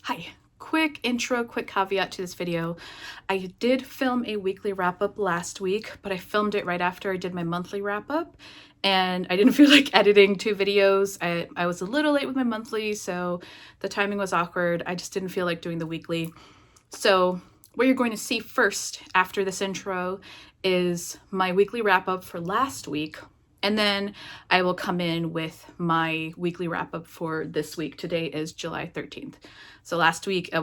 Hi, quick intro, quick caveat to this video. I did film a weekly wrap-up last week, but I filmed it right after I did my monthly wrap-up, and I didn't feel like editing 2 videos. I was a little late with my monthly, so the timing was awkward. I just didn't feel like doing the weekly. So what you're going to see first after this intro is my weekly wrap-up for last week, and then I will come in with my weekly wrap up for this week. Today is July 13th. So last week I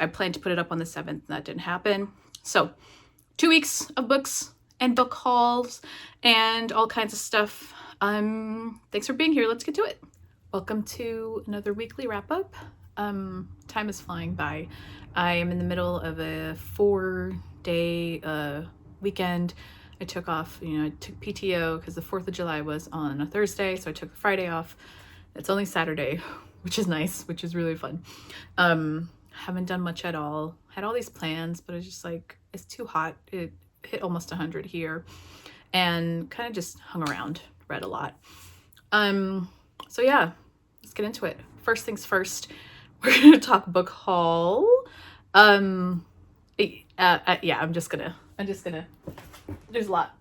planned to put it up on the 7th, and that didn't happen. So 2 weeks of books and book hauls and all kinds of stuff. Thanks for being here. Let's get to it. Welcome to another weekly wrap up. Time is flying by. I am in the middle of a 4-day weekend. I took off, I took PTO because the 4th of July was on a Thursday, so I took the Friday off. It's only Saturday, which is nice, which is really fun. Haven't done much at all. Had all these plans, but it's just like, it's too hot. It hit almost 100 here, and kind of just hung around, read a lot. So yeah, let's get into it. First things first, we're gonna talk book haul. Yeah, I'm just gonna, there's a lot.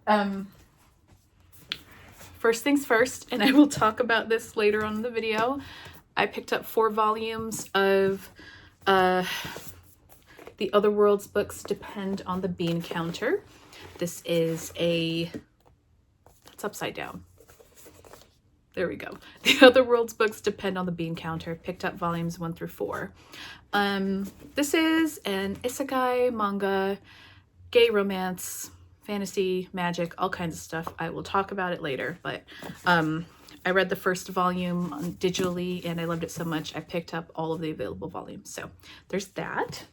First things first, and I will talk about this later on in the video. I picked up 4 volumes of The Other World's books Depend on the Bean Counter. This is it's upside down. There we go. The Other World's books Depend on the Bean Counter. Picked up volumes 1 through 4. This is an isekai manga, gay romance, fantasy, magic, all kinds of stuff. I will talk about it later, but I read the first volume digitally and I loved it so much I picked up all of the available volumes. So there's that.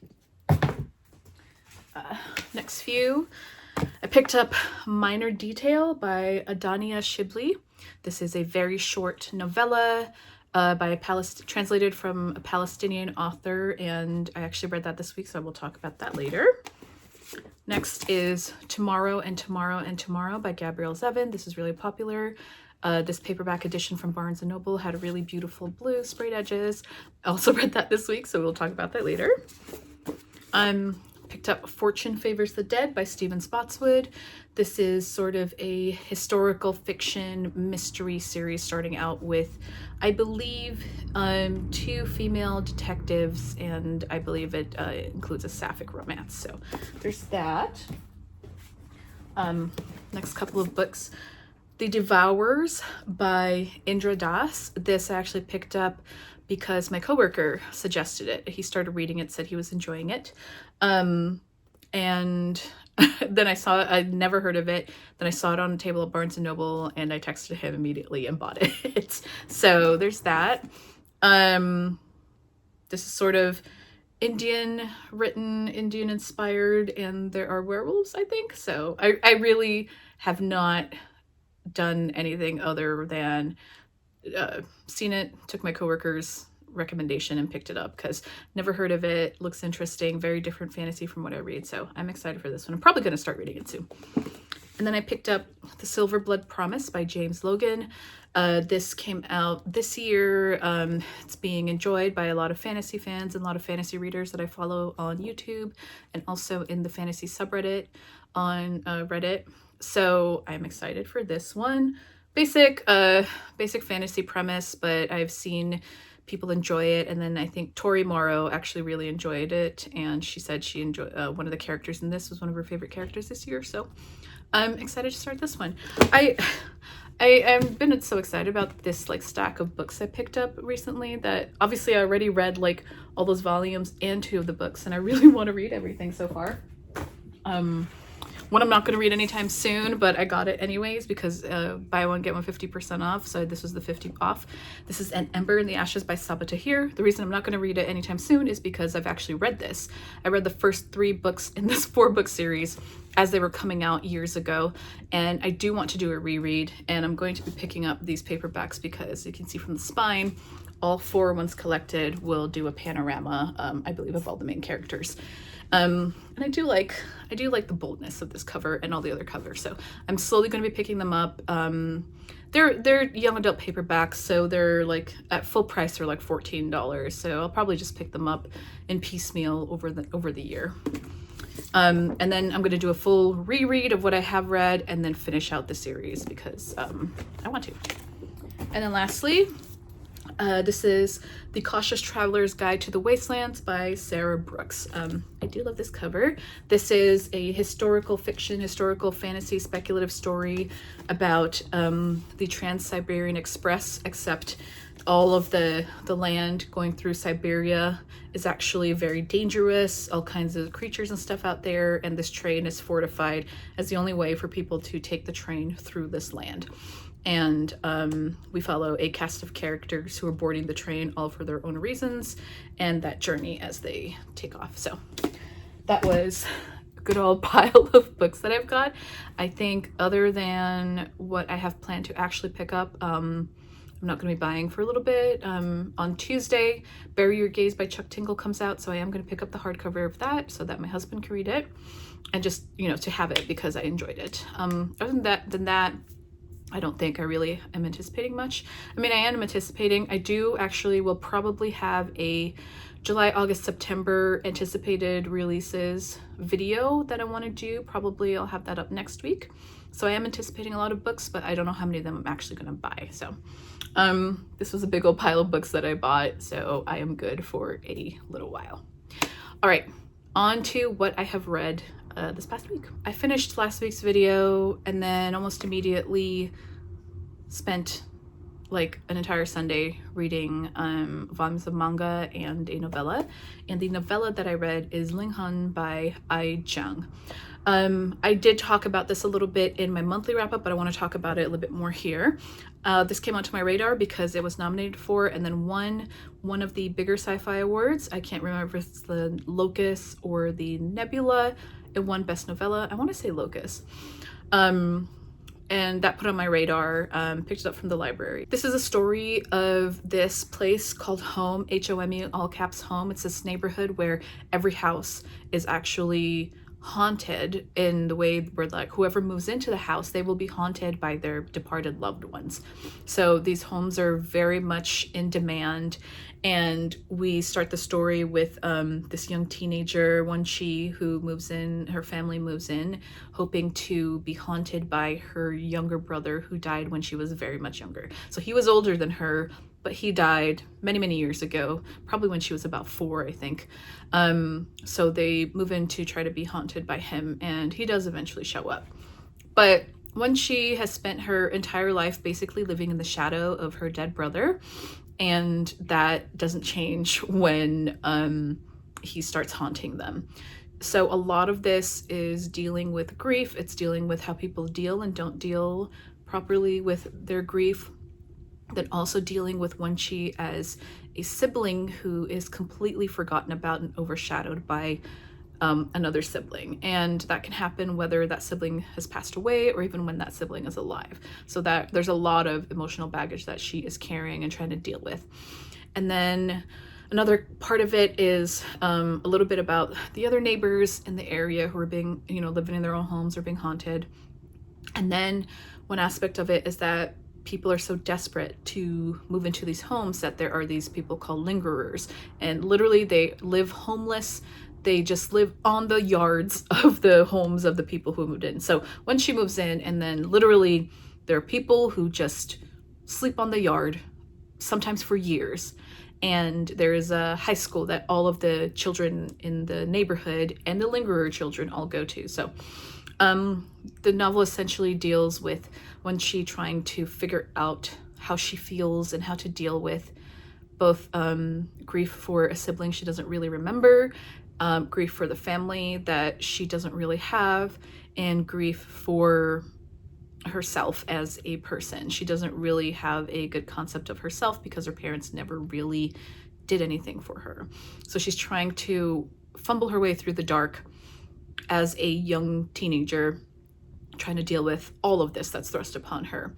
Next few, I picked up Minor Detail by Adania Shibli. This is a very short novella translated from a Palestinian author, and I actually read that this week, so I will talk about that later. Next is Tomorrow and Tomorrow and Tomorrow by Gabrielle Zevin. This is really popular. This paperback edition from Barnes & Noble had a really beautiful blue sprayed edges. I also read that this week, so we'll talk about that later. Picked up Fortune Favors the Dead by Stephen Spotswood. This is sort of a historical fiction mystery series starting out with, I believe, 2 female detectives, and I believe it includes a sapphic romance. So there's that. Next couple of books. The Devourers by Indra Das. This I actually picked up because my coworker suggested it. He started reading it, said he was enjoying it. And then I saw it, I'd never heard of it. Then I saw it on a table at Barnes & Noble and I texted him immediately and bought it. So there's that. This is sort of Indian written, Indian inspired, and there are werewolves, I think. So I really have not done anything other than seen it, took my coworker's recommendation and picked it up because never heard of it. Looks interesting, very different fantasy from what I read, so I'm excited for this one. I'm probably going to start reading it soon. And then I picked up The Silver Blood Promise by James Logan. This came out this year. It's being enjoyed by a lot of fantasy fans and a lot of fantasy readers that I follow on YouTube and also in the fantasy subreddit on Reddit. So I'm excited for this one. Basic fantasy premise, but I've seen people enjoy it, and then I think Tori Morrow actually really enjoyed it, and she said she enjoyed one of the characters in this was one of her favorite characters this year, so I'm excited to start this one. I've been so excited about this like stack of books I picked up recently that obviously I already read like all those volumes and 2 of the books, and I really want to read everything so far. One I'm not going to read anytime soon, but I got it anyways because buy one, get one 50% off. So this was the 50 off. This is An Ember in the Ashes by Sabaa Tahir. The reason I'm not going to read it anytime soon is because I've actually read this. I read the first 3 books in this 4-book series as they were coming out years ago. And I do want to do a reread, and I'm going to be picking up these paperbacks because you can see from the spine, all 4, once collected, will do a panorama, I believe, of all the main characters. And I do like the boldness of this cover and all the other covers, so I'm slowly going to be picking them up. They're young adult paperbacks, so they're like at full price, they're like $14, so I'll probably just pick them up in piecemeal over the year. And then I'm going to do a full reread of what I have read and then finish out the series because I want to. And then lastly, this is The Cautious Traveler's Guide to the Wastelands by Sarah Brooks. I do love this cover. This is a historical fiction, historical fantasy, speculative story about the Trans-Siberian Express, except all of the land going through Siberia is actually very dangerous, all kinds of creatures and stuff out there, and this train is fortified as the only way for people to take the train through this land. And we follow a cast of characters who are boarding the train, all for their own reasons, and that journey as they take off. So that was a good old pile of books that I've got. I think other than what I have planned to actually pick up, I'm not going to be buying for a little bit. On Tuesday, Bury Your Gaze by Chuck Tingle comes out, so I am going to pick up the hardcover of that so that my husband can read it, and just, you know, to have it because I enjoyed it. Other than that, I don't think I really am anticipating much. I mean, I am anticipating. I will probably have a July, August, September anticipated releases video that I want to do. Probably I'll have that up next week. So I am anticipating a lot of books, but I don't know how many of them I'm actually going to buy. So this was a big old pile of books that I bought, so I am good for a little while. All right, on to what I have read this past week. I finished last week's video and then almost immediately spent like an entire Sunday reading volumes of manga and a novella. And the novella that I read is Linghun by Ai Jiang. I did talk about this a little bit in my monthly wrap-up, but I want to talk about it a little bit more here. This came onto my radar because it was nominated for and then won one of the bigger sci-fi awards. I can't remember if it's the Locus or the Nebula. It won Best Novella. I want to say Locus. And that put on my radar, picked it up from the library. This is a story of this place called Home, H-O-M-E, all caps Home. It's this neighborhood where every house is actually haunted in the way where like whoever moves into the house, they will be haunted by their departed loved ones. So these homes are very much in demand, and we start the story with this young teenager, Wenqi, who moves in, her family moves in, hoping to be haunted by her younger brother who died when she was very much younger. So he was older than her, but he died many, many years ago, probably when she was about 4, I think. So they move in to try to be haunted by him, and he does eventually show up. But Wenqi has spent her entire life basically living in the shadow of her dead brother, and that doesn't change when he starts haunting them. So a lot of this is dealing with grief. It's dealing with how people deal and don't deal properly with their grief. Then also dealing with Wenqi as a sibling who is completely forgotten about and overshadowed by another sibling. And that can happen whether that sibling has passed away or even when that sibling is alive. So that there's a lot of emotional baggage that she is carrying and trying to deal with. And then another part of it is a little bit about the other neighbors in the area who are being, you know, living in their own homes or being haunted. And then one aspect of it is that people are so desperate to move into these homes that there are these people called lingerers, and literally they live homeless. They just live on the yards of the homes of the people who moved in. So when she moves in, and then literally there are people who just sleep on the yard, sometimes for years. And there is a high school that all of the children in the neighborhood and the lingerer children all go to. So the novel essentially deals with Wenqi trying to figure out how she feels and how to deal with both grief for a sibling she doesn't really remember, grief for the family that she doesn't really have, and grief for herself as a person. She doesn't really have a good concept of herself because her parents never really did anything for her. So she's trying to fumble her way through the dark as a young teenager, trying to deal with all of this that's thrust upon her.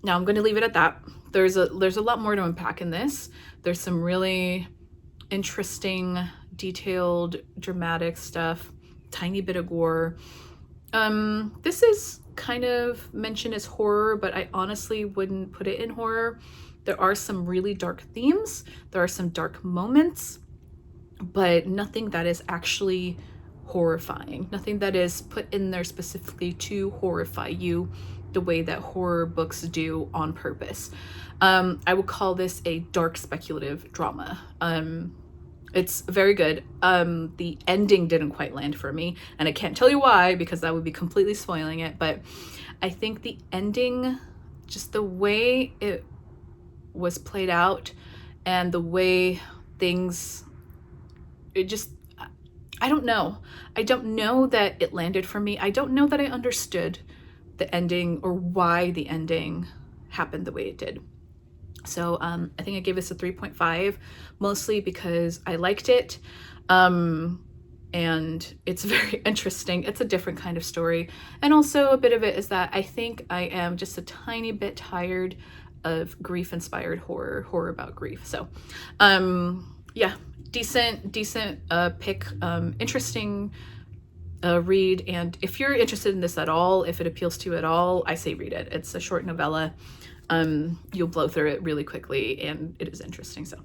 Now I'm going to leave it at that. There's a lot more to unpack in this. There's some really interesting, detailed, dramatic stuff, tiny bit of gore. This is kind of mentioned as horror, but I honestly wouldn't put it in horror. There are some really dark themes. There are some dark moments, but nothing that is actually horrifying. Nothing that is put in there specifically to horrify you the way that horror books do on purpose. I would call this a dark speculative drama. It's very good. The ending didn't quite land for me, and I can't tell you why because that would be completely spoiling it, but I think the ending, just the way it was played out and the way things, it just, I don't know. I don't know that it landed for me. I don't know that I understood the ending or why the ending happened the way it did. So I think I gave this a 3.5, mostly because I liked it. And it's very interesting. It's a different kind of story. And also a bit of it is that I think I am just a tiny bit tired of grief-inspired horror about grief. So yeah, decent pick, interesting read. And if you're interested in this at all, if it appeals to you at all, I say read it. It's a short novella. You'll blow through it really quickly, and it is interesting. So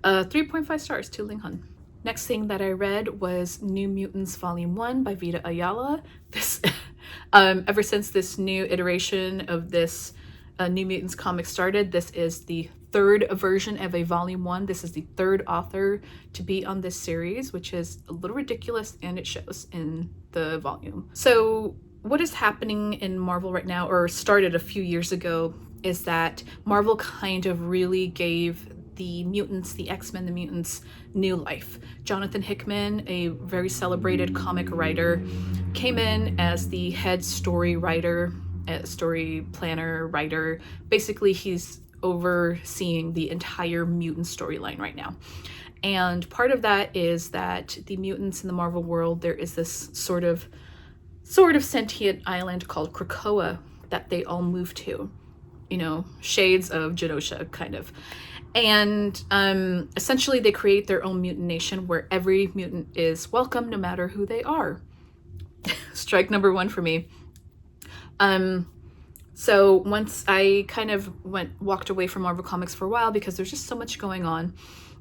3.5 stars to Linghun. Next thing that I read was New Mutants Volume 1 by Vita Ayala. This, ever since this new iteration of this New Mutants comic started, this is the third version of a Volume 1. This is the third author to be on this series, which is a little ridiculous, and it shows in the volume. So what is happening in Marvel right now, or started a few years ago, is that Marvel kind of really gave the mutants, the X-Men, the mutants, new life. Jonathan Hickman, a very celebrated comic writer, came in as the head story writer, story planner, writer. Basically, he's overseeing the entire mutant storyline right now. And part of that is that the mutants in the Marvel world, there is this sort of sentient island called Krakoa that they all move to. You know, shades of Genosha, kind of. And essentially they create their own mutant nation where every mutant is welcome no matter who they are. Strike number 1 for me. So once I kind of walked away from Marvel Comics for a while because there's just so much going on,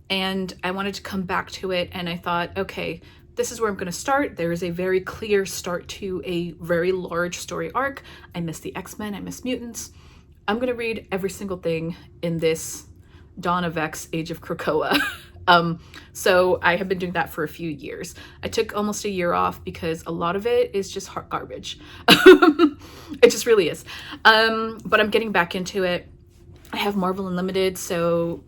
and I wanted to come back to it, and I thought, okay, this is where I'm going to start. There is a very clear start to a very large story arc. I miss the X-Men, I miss mutants. I'm going to read every single thing in this Dawn of X, Age of Krakoa. So I have been doing that for a few years. I took almost a year off because a lot of it is just hot garbage. It just really is. But I'm getting back into it. I have Marvel Unlimited, so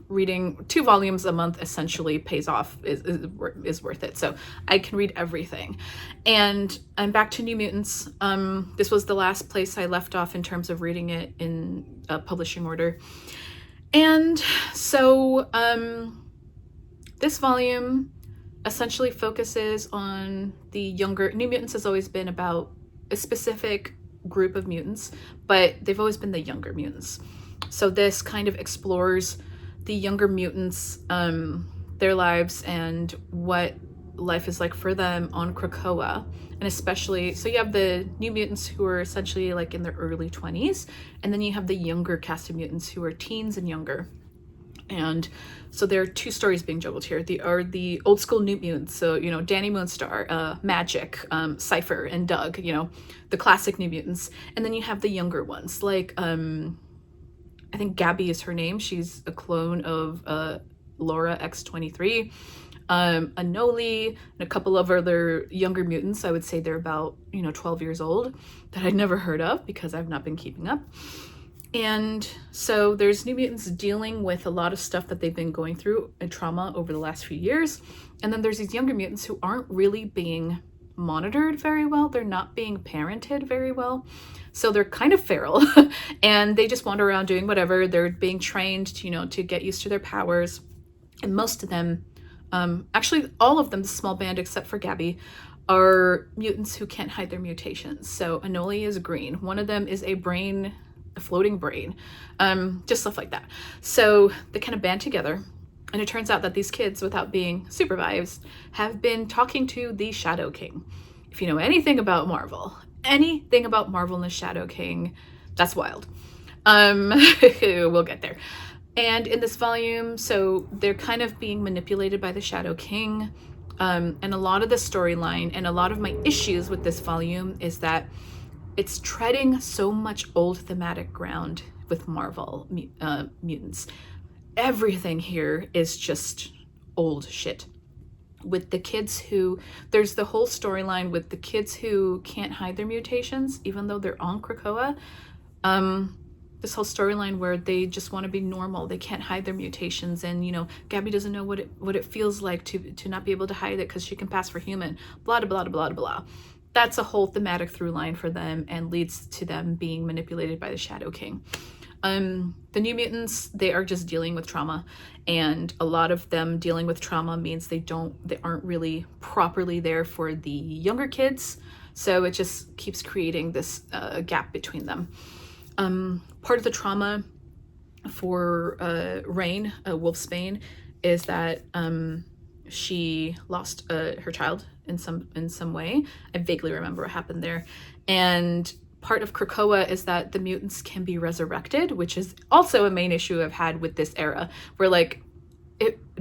reading 2 volumes a month essentially pays off, is worth it. So I can read everything. And I'm back to New Mutants. This was the last place I left off in terms of reading it in publishing order. And so this volume essentially focuses on the younger. New Mutants has always been about a specific group of mutants, but they've always been the younger mutants. So this kind of explores the younger mutants, their lives, and what life is like for them on Krakoa. And especially, so you have the New Mutants who are essentially like in their early 20s, and then you have the younger cast of mutants who are teens and younger. And so there are 2 stories being juggled here. The old school New Mutants, so, you know, Danny Moonstar, Magic, Cypher, and Doug, you know, the classic New Mutants. And then you have the younger ones, like, I think Gabby is her name. She's a clone of Laura X-23. Anoli, and a couple of other younger mutants. I would say they're about, 12 years old, that I'd never heard of because I've not been keeping up. And so there's New Mutants dealing with a lot of stuff that they've been going through and trauma over the last few years. And then there's these younger mutants who aren't really being monitored very well. They're not being parented very well. So they're kind of feral and they just wander around doing whatever. They're being trained, to get used to their powers. And most of them, actually all of them, the small band except for Gabby, are mutants who can't hide their mutations. So Anoli is green. One of them is a brain a floating brain, just stuff like that. So they kind of band together, and it turns out that these kids, without being supervised, have been talking to the Shadow King. If you know anything about Marvel and the Shadow King, that's wild. We'll get there. And in this volume, so they're kind of being manipulated by the Shadow King. And a lot of the storyline and a lot of my issues with this volume is that it's treading so much old thematic ground with Marvel mutants. Everything here is just old shit. With the kids who, there's the whole storyline with the kids who can't hide their mutations, even though they're on Krakoa. This whole storyline where they just want to be normal. They can't hide their mutations. And, you know, Gabby doesn't know what it feels like to not be able to hide it because she can pass for human. Blah, blah, blah, blah, blah. That's a whole thematic through line for them and leads to them being manipulated by the Shadow King. The New Mutants, they are just dealing with trauma, and a lot of them dealing with trauma means they aren't really properly there for the younger kids, so it just keeps creating this gap between them. Part of the trauma for Rain, Wolfsbane, is that she lost her child in some way. I vaguely remember what happened there, and part of Krakoa is that the mutants can be resurrected, which is also a main issue I've had with this era, where like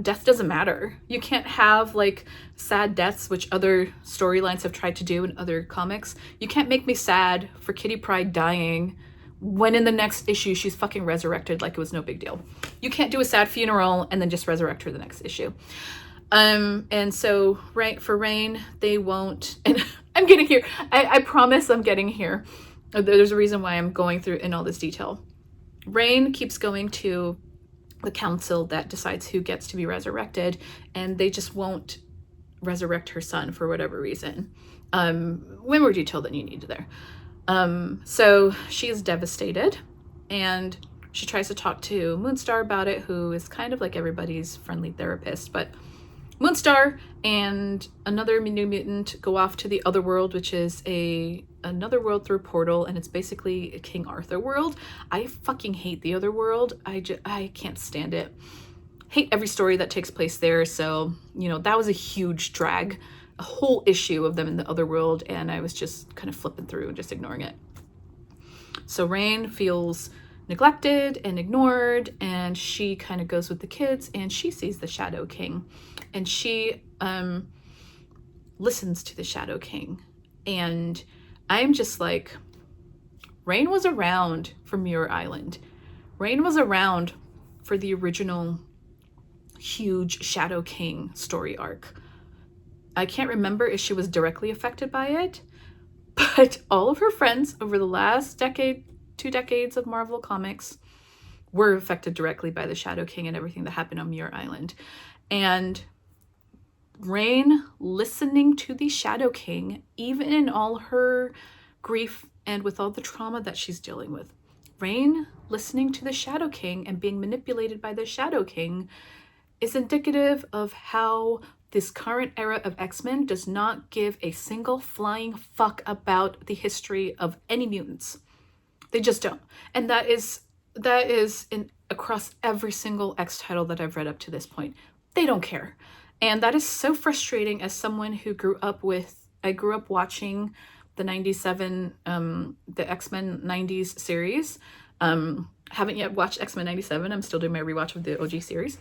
death doesn't matter. You can't have like sad deaths, which other storylines have tried to do in other comics. You can't make me sad for Kitty Pryde dying when in the next issue she's fucking resurrected like it was no big deal. You can't do a sad funeral and then just resurrect her the next issue. And so for Rain, they won't, and I'm getting here. I promise I'm getting here. There's a reason why I'm going through in all this detail. Rain keeps going to the council that decides who gets to be resurrected, and they just won't resurrect her son for whatever reason. Way more detail than you need there. So she is devastated, and she tries to talk to Moonstar about it, who is kind of like everybody's friendly therapist, but Moonstar and another New Mutant go off to the Other World, which is another world through a portal, and it's basically a King Arthur world. I fucking hate the Other World. I can't stand it. Hate every story that takes place there, so, you know, that was a huge drag. A whole issue of them in the Other World, and I was just kind of flipping through and just ignoring it. So Rain feels neglected and ignored, and she kind of goes with the kids, and she sees the Shadow King, and she listens to the Shadow King. And I'm just like, Rain was around for Muir Island. Rain was around for the original huge Shadow King story arc. I can't remember if she was directly affected by it, but all of her friends over the last decade, 2 decades of Marvel Comics were affected directly by the Shadow King and everything that happened on Muir Island. And Rain listening to the Shadow King, even in all her grief and with all the trauma that she's dealing with, Rain listening to the Shadow King and being manipulated by the Shadow King is indicative of how this current era of X-Men does not give a single flying fuck about the history of any mutants. They just don't. And that is across every single X title that I've read up to this point. They don't care. And that is so frustrating as someone who I grew up watching the 97, the X-Men 90s series. Haven't yet watched X-Men 97. I'm still doing my rewatch of the OG series.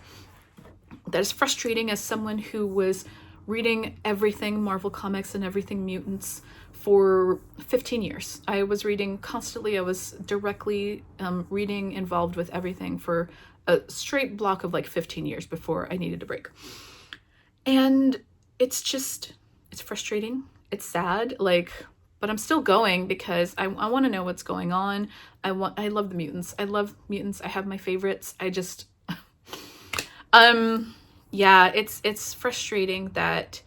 That is frustrating as someone who was reading everything Marvel Comics and everything mutants for 15 years. I was reading constantly. I was directly reading, involved with everything for a straight block of like 15 years before I needed a break. And it's frustrating. It's sad, but I'm still going because I want to know what's going on. I love the mutants. I love mutants. I have my favorites. Yeah, it's frustrating that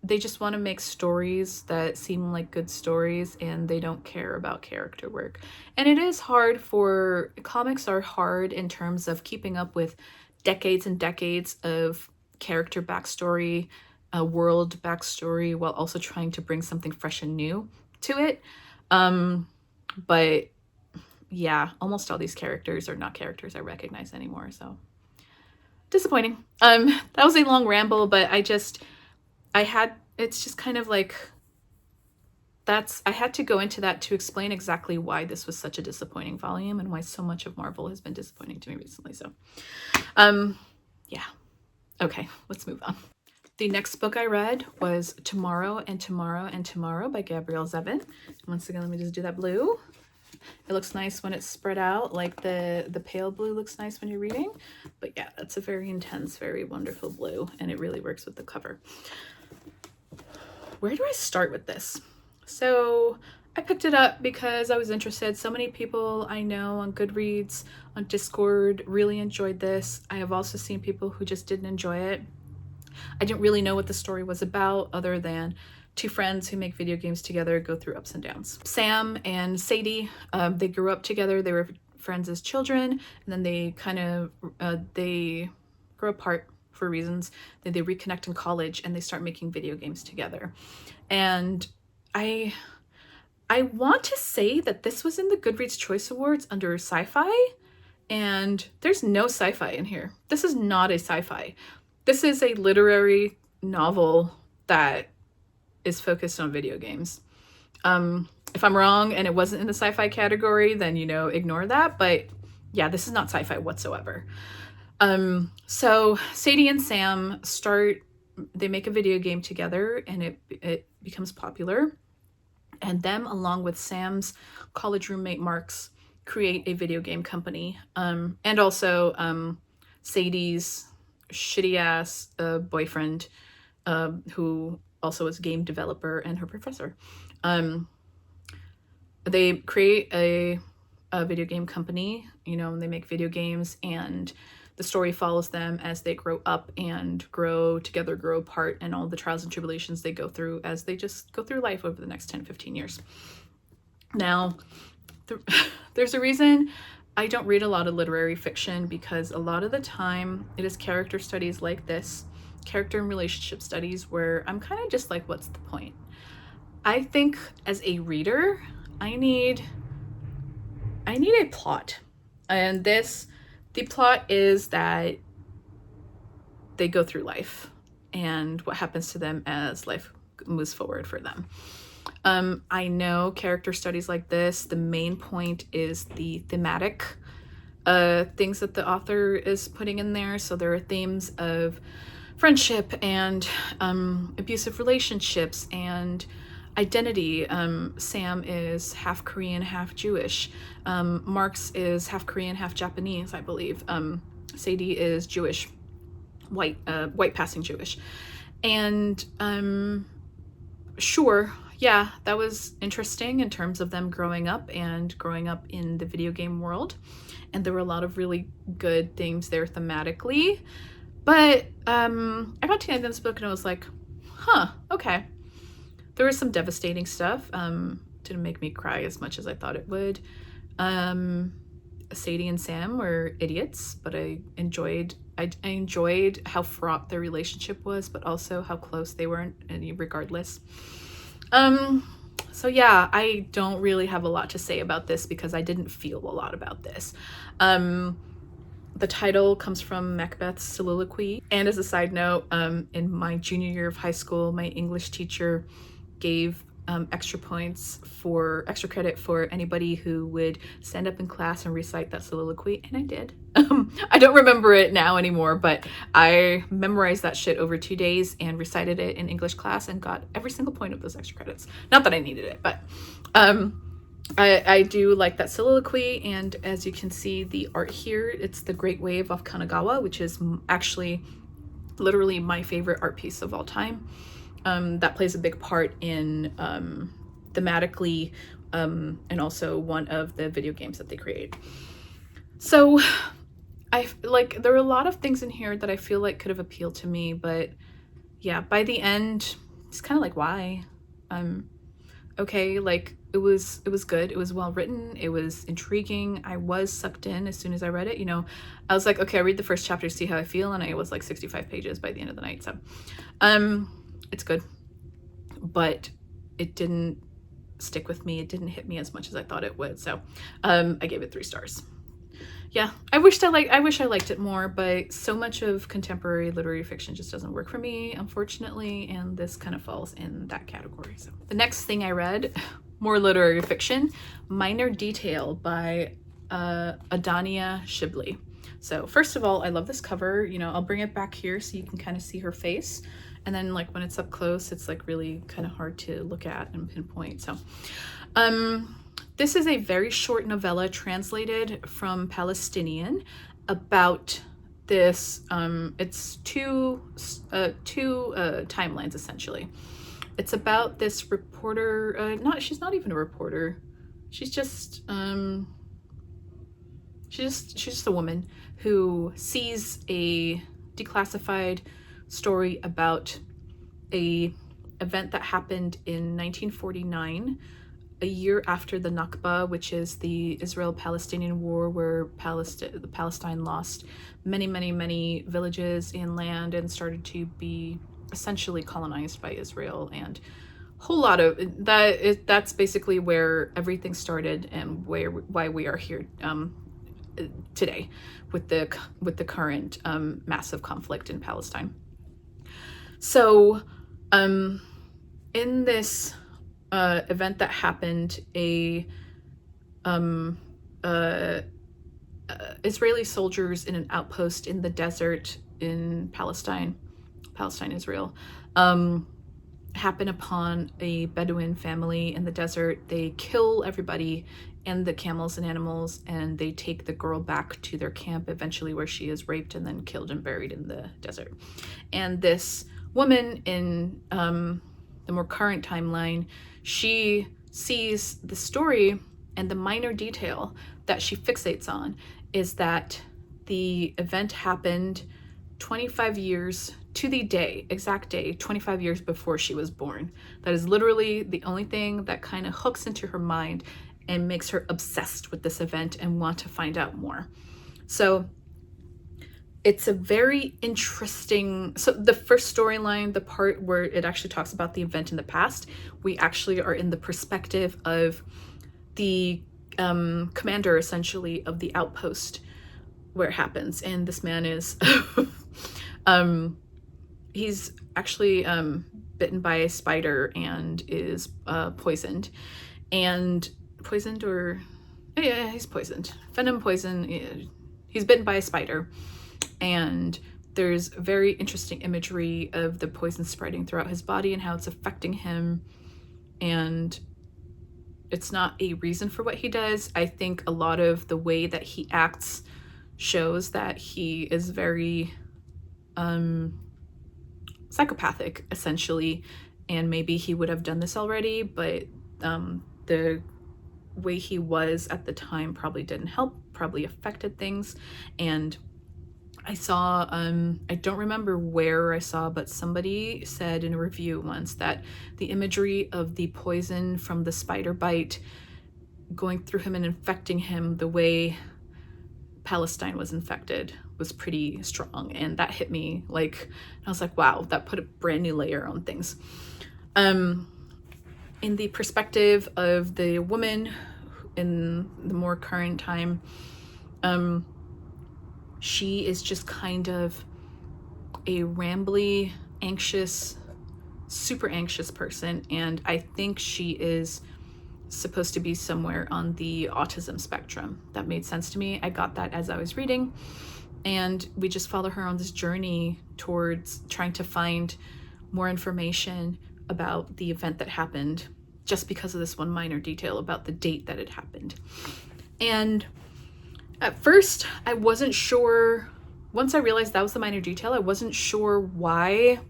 they just want to make stories that seem like good stories and they don't care about character work. And it is hard comics are hard in terms of keeping up with decades and decades of character backstory, world backstory, while also trying to bring something fresh and new to it. But yeah, almost all these characters are not characters I recognize anymore, so disappointing. That was a long ramble, but it's just kind of like, I had to go into that to explain exactly why this was such a disappointing volume and why so much of Marvel has been disappointing to me recently. So, yeah. Okay, let's move on. The next book I read was Tomorrow and Tomorrow and Tomorrow by Gabrielle Zevin. Once again, let me just do that blue. It looks nice when it's spread out, like the pale blue looks nice when you're reading. But yeah, that's a very intense, very wonderful blue, and it really works with the cover. Where do I start with this? So I picked it up because I was interested. So many people I know on Goodreads, on Discord, really enjoyed this. I have also seen people who just didn't enjoy it. I didn't really know what the story was about other than two friends who make video games together go through ups and downs. Sam and Sadie, they grew up together. They were friends as children, and then they kind of they grow apart for reasons. Then they reconnect in college and they start making video games together. And I want to say that this was in the Goodreads Choice Awards under sci-fi, and there's no sci-fi in here. This is not a sci-fi. This is a literary novel that is focused on video games. If I'm wrong and it wasn't in the sci-fi category, then, ignore that. But yeah, this is not sci-fi whatsoever. So Sadie and Sam they make a video game together, and it becomes popular. And them, along with Sam's college roommate Mark's, create a video game company. And also Sadie's shitty ass boyfriend, who also is a game developer, and her professor. They create a video game company, and they make video games, and the story follows them as they grow up and grow together, grow apart, and all the trials and tribulations they go through as they just go through life over the next 10, 15 years. Now, there's a reason I don't read a lot of literary fiction, because a lot of the time it is character studies like this, character and relationship studies, where I'm kind of just like, what's the point? I think as a reader, I need a plot. And the plot is that they go through life and what happens to them as life moves forward for them. I know character studies like this, the main point is the thematic things that the author is putting in there. So there are themes of friendship and abusive relationships and identity. Sam is half Korean, half Jewish. Mark's is half Korean, half Japanese, I believe. Sadie is Jewish, white passing Jewish. And sure, yeah, that was interesting in terms of them growing up in the video game world. And there were a lot of really good themes there thematically. But I got to the end of this book and I was like, okay. There was some devastating stuff. Didn't make me cry as much as I thought it would. Sadie and Sam were idiots, but I enjoyed how fraught their relationship was, but also how close they were regardless. So yeah, I don't really have a lot to say about this because I didn't feel a lot about this. The title comes from Macbeth's soliloquy. And as a side note, in my junior year of high school, my English teacher gave extra credit for anybody who would stand up in class and recite that soliloquy, and I did. I don't remember it now anymore, but I memorized that shit over 2 days and recited it in English class and got every single point of those extra credits. Not that I needed it, but I do like that soliloquy, and as you can see, the art here, it's the Great Wave off Kanagawa, which is actually literally my favorite art piece of all time. That plays a big part in thematically and also one of the video games that they create. So there were a lot of things in here that I feel like could have appealed to me, but yeah, by the end, it's kind of like, why? Okay, like it was good. It was well written. It was intriguing. I was sucked in as soon as I read it. I was like, okay, I'll read the first chapter, see how I feel, and I was like 65 pages by the end of the night. So, it's good, but it didn't stick with me. It didn't hit me as much as I thought it would. So I gave it 3 stars. Yeah, I wish I liked it more, but so much of contemporary literary fiction just doesn't work for me, unfortunately, and this kind of falls in that category. So the next thing I read, more literary fiction, Minor Detail by Adania Shibli. So first of all, I love this cover. You know, I'll bring it back here so you can kind of see her face. And then like when it's up close, it's like really kind of hard to look at and pinpoint. So this is a very short novella translated from Palestinian about this. It's two timelines essentially. It's about this reporter. She's not even a reporter. She's just she's just a woman who sees a declassified story about a event that happened in 1949, a year after the Nakba, which is the Israel-Palestinian war, where Palestine lost many villages and land and started to be essentially colonized by Israel, and a whole lot of that's basically where everything started and why we are here today with the current massive conflict in Palestine. So in this event that happened, Israeli soldiers in an outpost in the desert in Palestine, Israel, happen upon a Bedouin family in the desert. They kill everybody and the camels and animals, and they take the girl back to their camp eventually, where she is raped and then killed and buried in the desert. And this woman in the more current timeline, she sees the story, and the minor detail that she fixates on is that the event happened 25 years to the day, exact day, 25 years before she was born. That is literally the only thing that kind of hooks into her mind and makes her obsessed with this event and want to find out more. So it's a very interesting, so the first storyline, the part where it actually talks about the event in the past, we actually are in the perspective of the commander, essentially, of the outpost where it happens. And this man is, he's actually bitten by a spider and is poisoned. And poisoned, or yeah, he's poisoned, venom poison. He's bitten by a spider, and there's very interesting imagery of the poison spreading throughout his body and how it's affecting him. And it's not a reason for what he does. I think a lot of the way that he acts shows that he is very psychopathic, essentially, and maybe he would have done this already, but the way he was at the time probably didn't help, probably affected things. And I saw, I don't remember where I saw, but somebody said in a review once that the imagery of the poison from the spider bite going through him and infecting him the way Palestine was infected was pretty strong. And that hit me, like, I was like, wow, that put a brand new layer on things. In the perspective of the woman in the more current time, she is just kind of a rambly, anxious, super anxious person, and I think she is supposed to be somewhere on the autism spectrum. That made sense to me. I got that as I was reading, and we just follow her on this journey towards trying to find more information about the event that happened, just because of this one minor detail about the date that it happened. And at first, I wasn't sure, once I realized that was the minor detail, I wasn't sure why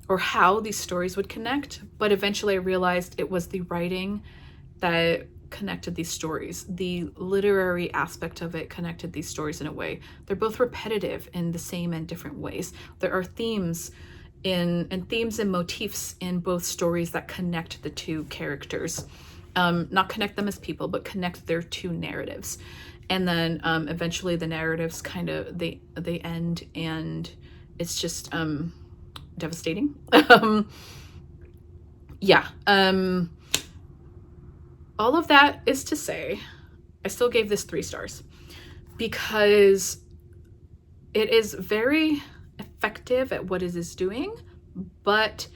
or how these stories would connect, but eventually I realized it was the writing that connected these stories. The literary aspect of it connected these stories in a way. They're both repetitive in the same and different ways. There are themes and motifs in both stories that connect the two characters. Not connect them as people, but connect their two narratives. And then eventually the narratives kind of, they end, and it's just devastating. Yeah. all of that is to say, I still gave this 3 stars because it is very effective at what it is doing, but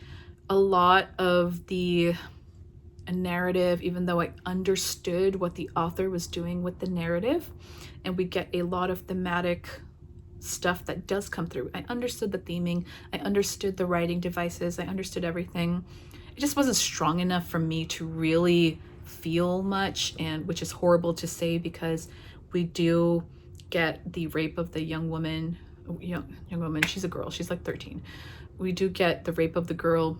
a lot of the narrative, even though I understood what the author was doing with the narrative, and we get a lot of thematic stuff that does come through. I understood the theming, I understood the writing devices, I understood everything. It just wasn't strong enough for me to really feel much, and which is horrible to say because we do get the rape of the young woman, she's a girl, she's like 13. We do get the rape of the girl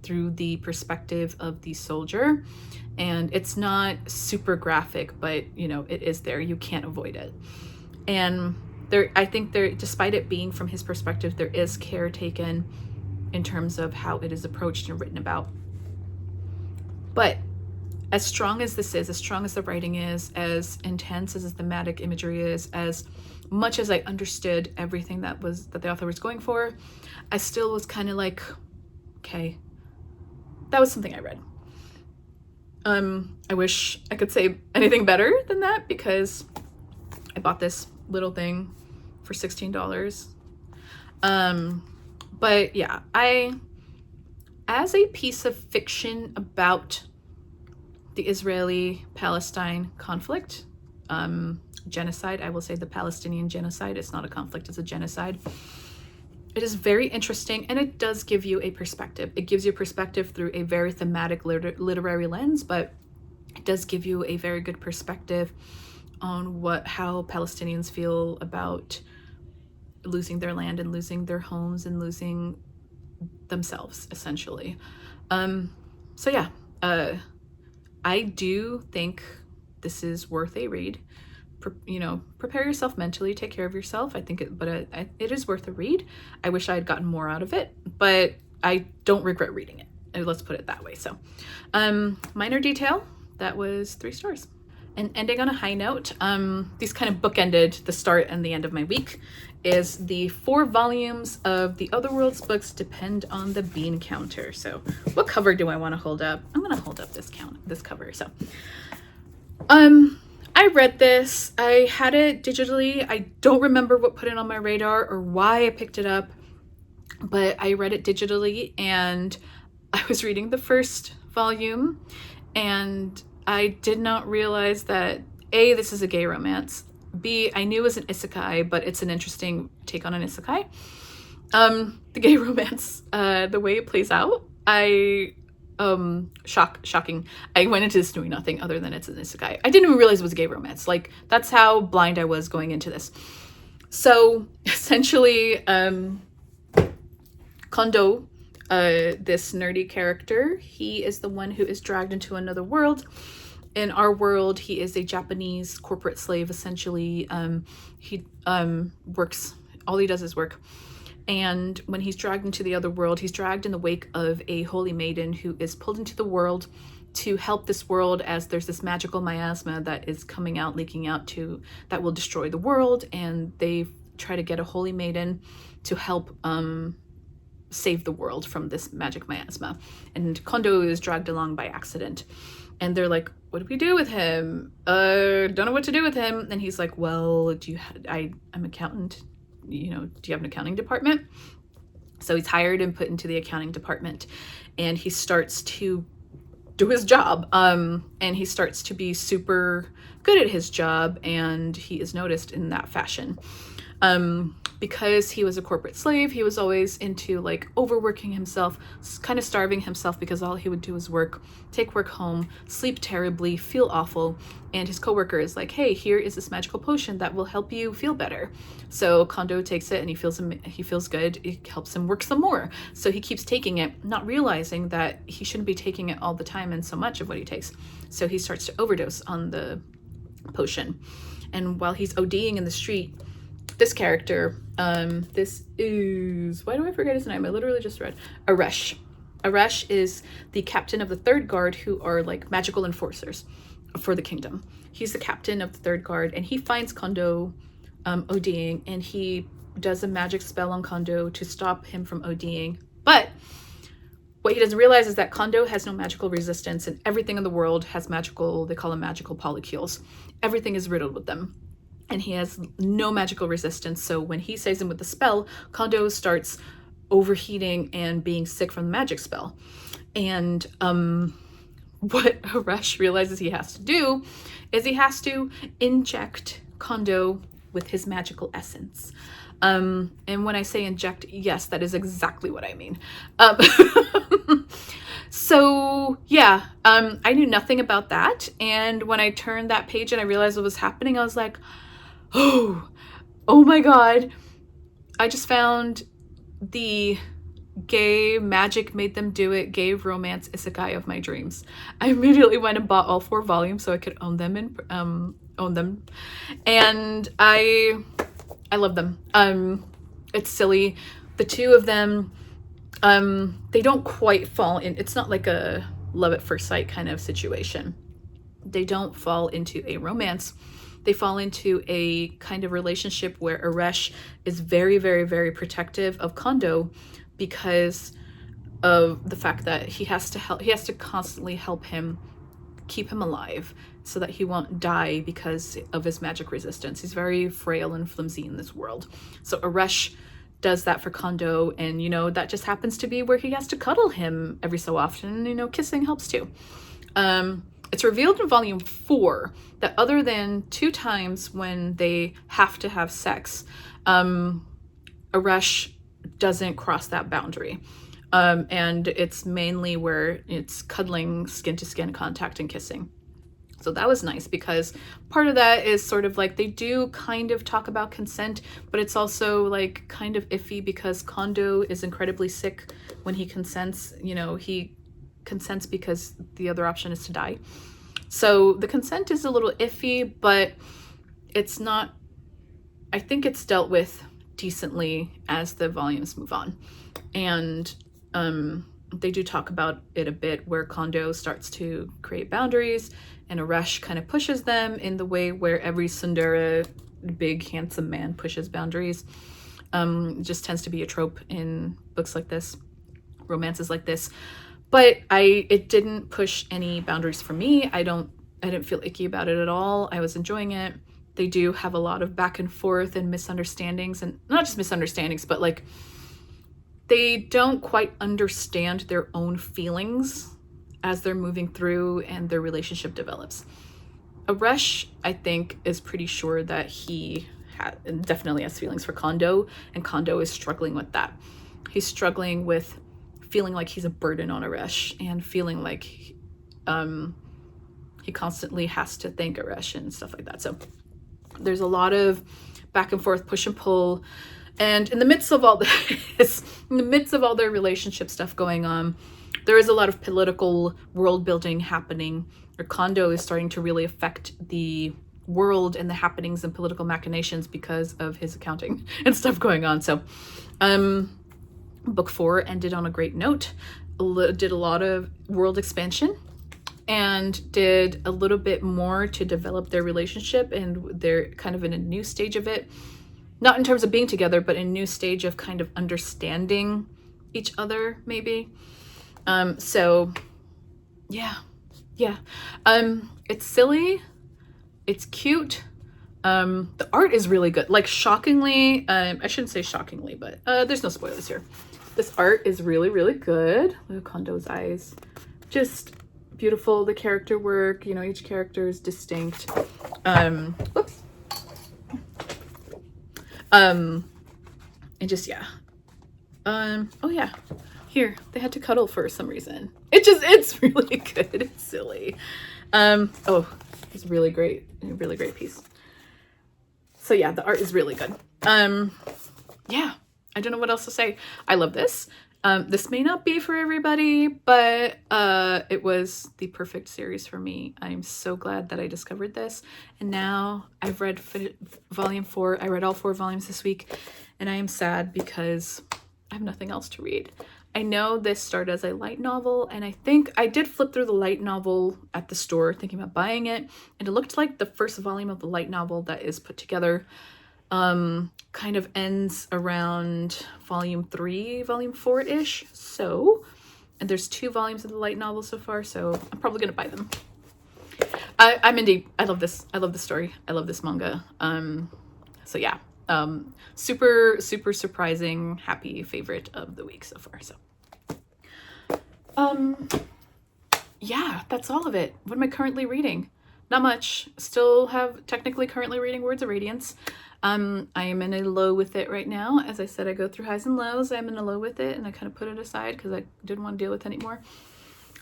through the perspective of the soldier, and it's not super graphic, but it is there, you can't avoid it. And I think despite it being from his perspective, there is care taken in terms of how it is approached and written about. But as strong as this is, as strong as the writing is, as intense as the thematic imagery is, as much as I understood everything that the author was going for, I still was kind of like, okay, that was something I read. I wish I could say anything better than that because I bought this little thing for $16. But yeah, as a piece of fiction about the Israeli-Palestine conflict, genocide, I will say the Palestinian genocide, it's not a conflict, it's a genocide. It is very interesting, and it does give you a perspective. It gives you perspective through a very thematic literary lens, but it does give you a very good perspective on how Palestinians feel about losing their land and losing their homes and losing themselves, essentially. So yeah, I do think this is worth a read. Prepare yourself mentally, take care of yourself. I think it is worth a read. I wish I had gotten more out of it, but I don't regret reading it. Let's put it that way. So, minor detail, that was 3 stars. And ending on a high note, these kind of bookended the start and the end of my week, is the 4 volumes of the Otherworlds books Depend on the Bean Counter. So what cover do I want to hold up? I'm going to hold up this cover. So, I read this, I had it digitally. I don't remember what put it on my radar or why I picked it up, but I read it digitally, and I was reading the first volume, and I did not realize that A, this is a gay romance, B, I knew it was an isekai, but it's an interesting take on an isekai. The gay romance, the way it plays out, shocking. I went into this knowing nothing other than it's an isekai. I didn't even realize it was a gay romance. Like, that's how blind I was going into this. So essentially, Kondo, this nerdy character, he is the one who is dragged into another world. In our world, he is a Japanese corporate slave, essentially. He works, all he does is work. And when he's dragged into the other world, he's dragged in the wake of a holy maiden who is pulled into the world to help this world, as there's this magical miasma that is coming out, leaking out that will destroy the world. And they try to get a holy maiden to help save the world from this magic miasma. And Kondo is dragged along by accident. And they're like, what do we do with him? Don't know what to do with him. And he's like, well, I'm accountant. Do you have an accounting department? So he's hired and put into the accounting department, and he starts to do his job. And he starts to be super good at his job, and he is noticed in that fashion. Because he was a corporate slave, he was always into like overworking himself, kind of starving himself, because all he would do was work, take work home, sleep terribly, feel awful. And his coworker is like, hey, here is this magical potion that will help you feel better. So Kondo takes it, and he feels good. It helps him work some more. So he keeps taking it, not realizing that he shouldn't be taking it all the time and so much of what he takes. So he starts to overdose on the potion. And while he's ODing in the street, this character, this is, why do I forget his name? I literally just read Aresh. Aresh is the captain of the Third Guard, who are like magical enforcers for the kingdom. He's the captain of the Third Guard, and he finds Kondo ODing, and he does a magic spell on Kondo to stop him from ODing. But what he doesn't realize is that Kondo has no magical resistance, and everything in the world has magical, they call them magical polycules. Everything is riddled with them. And he has no magical resistance, so when he saves him with the spell, Kondo starts overheating and being sick from the magic spell. And what Haresh realizes he has to do is he has to inject Kondo with his magical essence. And when I say inject, yes, that is exactly what I mean. So yeah, I knew nothing about that. And when I turned that page and I realized what was happening, I was like, oh my God. I just found the gay magic made them do it gay romance isekai of my dreams. I immediately went and bought all 4 volumes so I could own them and I love them. It's silly. The 2 of them, they don't quite fall in, it's not like a love at first sight kind of situation. They don't fall into a romance. They fall into a kind of relationship where Haresh is very, very, very protective of Kondo because of the fact that he has to constantly help him, keep him alive so that he won't die because of his magic resistance. He's very frail and flimsy in this world. So Haresh does that for Kondo, and you know, that just happens to be where he has to cuddle him every so often. You know, kissing helps too. It's revealed in volume 4 that other than 2 times when they have to have sex, Haresh doesn't cross that boundary. And it's mainly where it's cuddling, skin to skin contact and kissing. So that was nice because part of that is sort of like they do kind of talk about consent, but it's also like kind of iffy because Kondo is incredibly sick when he consents. You know, he consents because the other option is to die. So the consent is a little iffy, but it's not, I think it's dealt with decently as the volumes move on. And they do talk about it a bit where Kondo starts to create boundaries and Haresh kind of pushes them in the way where every tsundere, big handsome man, pushes boundaries. It just tends to be a trope in books like this, romances like this. But it didn't push any boundaries for me. I didn't feel icky about it at all. I was enjoying it. They do have a lot of back and forth and misunderstandings, and not just misunderstandings, but like they don't quite understand their own feelings as they're moving through and their relationship develops. Haresh, I think, is pretty sure that he definitely has feelings for Kondo, and Kondo is struggling with that. He's struggling with feeling like he's a burden on Haresh and feeling like he constantly has to thank Haresh and stuff like that. So there's a lot of back and forth, push and pull. And in the midst of all this, in the midst of all their relationship stuff going on, there is a lot of political world building happening, where Kondo is starting to really affect the world and the happenings and political machinations because of his accounting and stuff going on. So book 4 ended on a great note, did a lot of world expansion, and did a little bit more to develop their relationship, and they're kind of in a new stage of it. Not in terms of being together, but a new stage of kind of understanding each other, maybe. So yeah. It's silly. It's cute. The art is really good. Like shockingly, I shouldn't say shockingly, but there's no spoilers here. This art is really, really good. Look at Kondo's eyes. Just beautiful. The character work, you know, each character is distinct. Whoops. And just, yeah. Oh yeah. Here, they had to cuddle for some reason. It's really good. It's silly. Oh, it's really great. A really great piece. So yeah, the art is really good. Yeah, I don't know what else to say. I love this. This may not be for everybody, but it was the perfect series for me. I'm so glad that I discovered this. And now I've read volume 4. I read all 4 volumes this week, and I am sad because I have nothing else to read. I know this started as a light novel, and I think I did flip through the light novel at the store thinking about buying it, and it looked like the first volume of the light novel that is put together kind of ends around volume 3, volume 4-ish. So And there's 2 volumes of the light novel so far, so I'm probably gonna buy them. I'm indie. I love this. I love the story. I love this manga. So yeah, super surprising, happy favorite of the week so far. So yeah, that's all of it. What am I currently reading? Not much. Still have technically currently reading Words of Radiance. I am in a low with it right now. As I said, I go through highs and lows. I'm in a low with it, and I kind of put it aside because I didn't want to deal with it anymore.